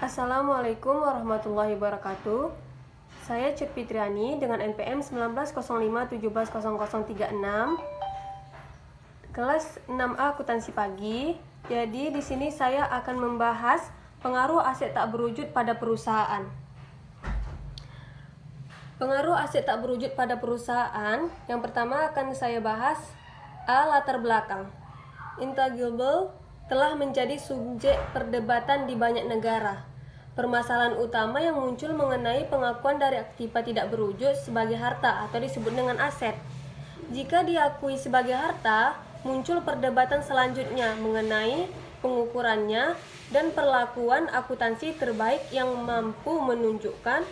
Assalamualaikum warahmatullahi wabarakatuh. Saya Cut Fitriani dengan NPM 1905170036, kelas 6A akuntansi pagi. Jadi di sini saya akan membahas pengaruh aset tak berwujud pada perusahaan. Pengaruh aset tak berwujud pada perusahaan, yang pertama akan saya bahas latar belakang. Intangible telah menjadi subjek perdebatan di banyak negara. Permasalahan utama yang muncul mengenai pengakuan dari aktiva tidak berwujud sebagai harta atau disebut dengan aset. Jika diakui sebagai harta, muncul perdebatan selanjutnya mengenai pengukurannya dan perlakuan akuntansi terbaik yang mampu menunjukkan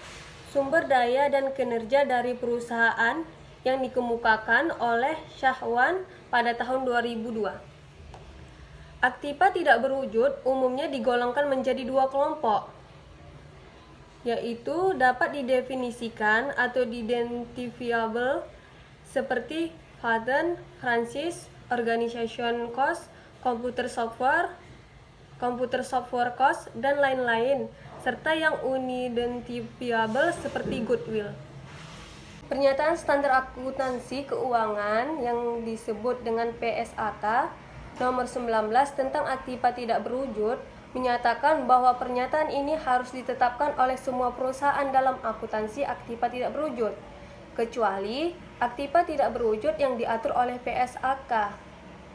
sumber daya dan kinerja dari perusahaan yang dikemukakan oleh Shahwan pada tahun 2002. Aktiva tidak berwujud umumnya digolongkan menjadi dua kelompok, yaitu dapat didefinisikan atau identifiable seperti patent, franchise, organization cost, computer software cost, dan lain-lain, serta yang unidentifiable seperti goodwill. Pernyataan standar akuntansi keuangan yang disebut dengan PSAK nomor 19 tentang aktiva tidak berwujud menyatakan bahwa pernyataan ini harus ditetapkan oleh semua perusahaan dalam akuntansi aktiva tidak berwujud, kecuali aktiva tidak berwujud yang diatur oleh PSAK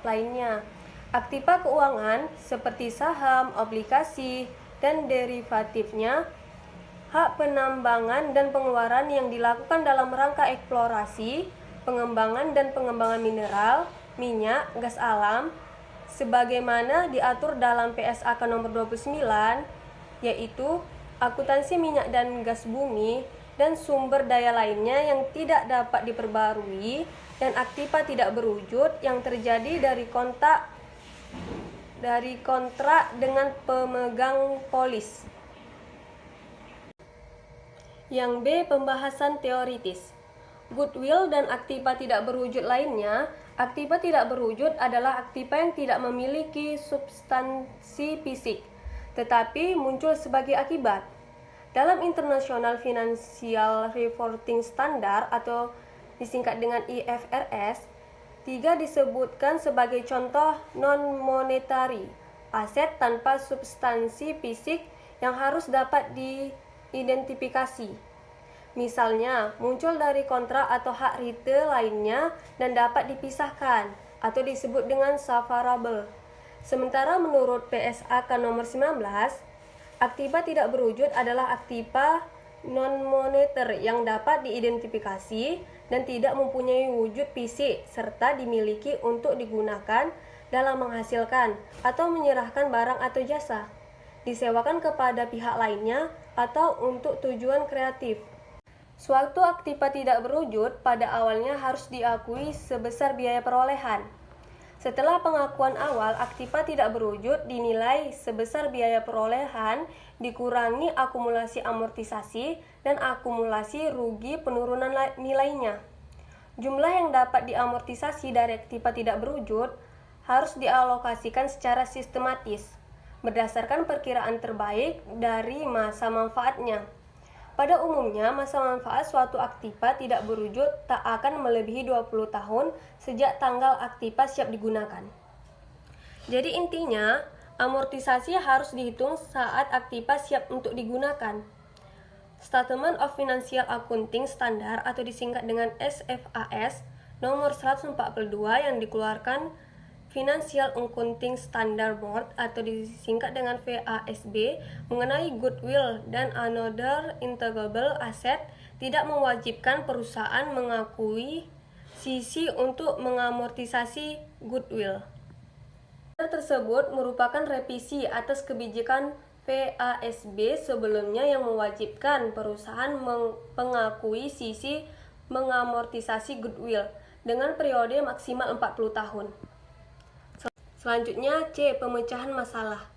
lainnya. Aktiva keuangan seperti saham, obligasi, dan derivatifnya, hak penambangan dan pengeluaran yang dilakukan dalam rangka eksplorasi, pengembangan dan pengembangan mineral, minyak, gas alam, sebagaimana diatur dalam PSAK nomor 29, yaitu akuntansi minyak dan gas bumi dan sumber daya lainnya yang tidak dapat diperbarui, dan aktiva tidak berwujud yang terjadi dari kontrak dengan pemegang polis. Yang B. Pembahasan teoritis. Goodwill dan aktiva tidak berwujud lainnya. Aktiva tidak berwujud adalah aktiva yang tidak memiliki substansi fisik, tetapi muncul sebagai akibat. Dalam International Financial Reporting Standard atau disingkat dengan IFRS, 3 disebutkan sebagai contoh non-monetary aset tanpa substansi fisik yang harus dapat diidentifikasi. Misalnya, muncul dari kontrak atau hak retail lainnya dan dapat dipisahkan atau disebut dengan severable. Sementara menurut PSAK nomor 19, aktiva tidak berwujud adalah aktiva non-moneter yang dapat diidentifikasi dan tidak mempunyai wujud fisik serta dimiliki untuk digunakan dalam menghasilkan atau menyerahkan barang atau jasa, disewakan kepada pihak lainnya, atau untuk tujuan kreatif. Suatu aktiva tidak berwujud pada awalnya harus diakui sebesar biaya perolehan. Setelah pengakuan awal, aktiva tidak berwujud dinilai sebesar biaya perolehan dikurangi akumulasi amortisasi dan akumulasi rugi penurunan nilainya. Jumlah yang dapat diamortisasi dari aktiva tidak berwujud harus dialokasikan secara sistematis berdasarkan perkiraan terbaik dari masa manfaatnya. Pada umumnya, masa manfaat suatu aktiva tidak berwujud tak akan melebihi 20 tahun sejak tanggal aktiva siap digunakan. Jadi intinya, amortisasi harus dihitung saat aktiva siap untuk digunakan. Statement of Financial Accounting Standard atau disingkat dengan SFAS nomor 142 yang dikeluarkan Financial Accounting Standard Board atau disingkat dengan FASB mengenai goodwill dan another intangible asset tidak mewajibkan perusahaan mengakui sisi untuk mengamortisasi goodwill. Tersebut merupakan revisi atas kebijakan FASB sebelumnya yang mewajibkan perusahaan mengakui sisi mengamortisasi goodwill dengan periode maksimal 40 tahun. Selanjutnya, C. Pemecahan masalah.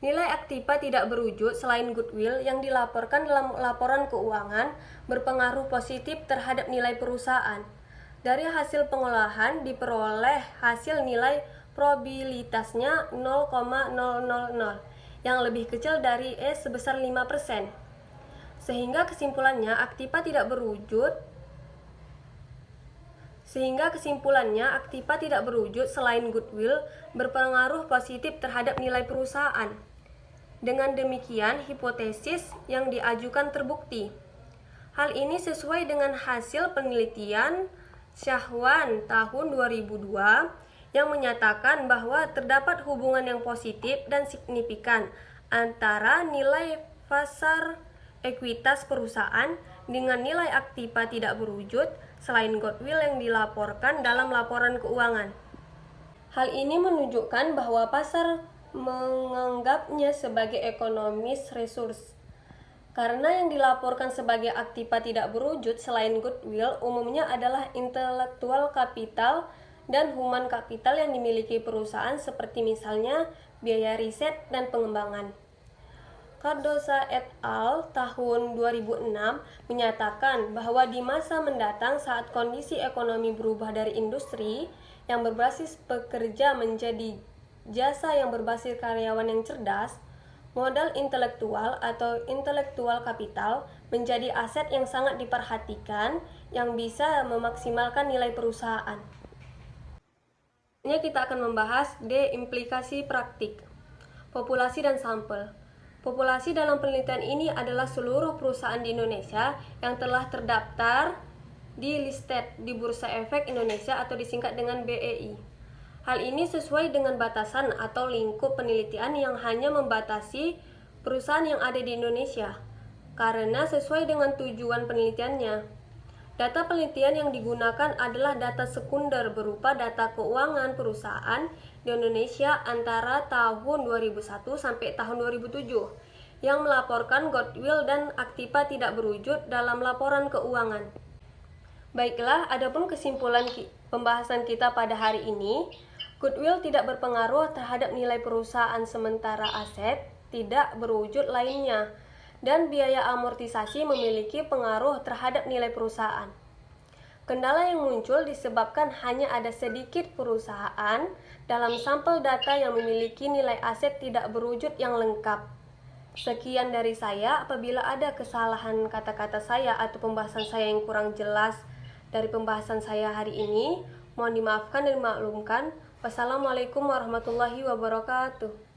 Nilai aktiva tidak berwujud selain goodwill yang dilaporkan dalam laporan keuangan berpengaruh positif terhadap nilai perusahaan. Dari hasil pengolahan diperoleh hasil nilai probabilitasnya 0,000 yang lebih kecil dari E sebesar 5%. Sehingga kesimpulannya aktiva tidak berwujud selain goodwill berpengaruh positif terhadap nilai perusahaan. Dengan demikian, hipotesis yang diajukan terbukti. Hal ini sesuai dengan hasil penelitian Shahwan tahun 2002 yang menyatakan bahwa terdapat hubungan yang positif dan signifikan antara nilai pasar ekuitas perusahaan dengan nilai aktiva tidak berwujud selain goodwill yang dilaporkan dalam laporan keuangan. Hal ini menunjukkan bahwa pasar menganggapnya sebagai economist resource. Karena yang dilaporkan sebagai aktiva tidak berwujud selain goodwill umumnya adalah intelektual kapital dan human capital yang dimiliki perusahaan seperti misalnya biaya riset dan pengembangan. Cardoza et al. Tahun 2006 menyatakan bahwa di masa mendatang saat kondisi ekonomi berubah dari industri yang berbasis pekerja menjadi jasa yang berbasis karyawan yang cerdas, modal intelektual atau intelektual kapital menjadi aset yang sangat diperhatikan yang bisa memaksimalkan nilai perusahaan. Ini kita akan membahas implikasi praktik, populasi dan sampel. Populasi dalam penelitian ini adalah seluruh perusahaan di Indonesia yang telah terdaftar di listed di Bursa Efek Indonesia atau disingkat dengan BEI. Hal ini sesuai dengan batasan atau lingkup penelitian yang hanya membatasi perusahaan yang ada di Indonesia, karena sesuai dengan tujuan penelitiannya. Data penelitian yang digunakan adalah data sekunder berupa data keuangan perusahaan di Indonesia antara tahun 2001 sampai tahun 2007 yang melaporkan goodwill dan aktiva tidak berwujud dalam laporan keuangan. Baiklah, adapun kesimpulan pembahasan kita pada hari ini, goodwill tidak berpengaruh terhadap nilai perusahaan sementara aset tidak berwujud lainnya, dan biaya amortisasi memiliki pengaruh terhadap nilai perusahaan. Kendala yang muncul disebabkan hanya ada sedikit perusahaan dalam sampel data yang memiliki nilai aset tidak berwujud yang lengkap. Sekian dari saya. Apabila ada kesalahan kata-kata saya atau pembahasan saya yang kurang jelas dari pembahasan saya hari ini, mohon dimaafkan dan dimaklumkan. Wassalamualaikum warahmatullahi wabarakatuh.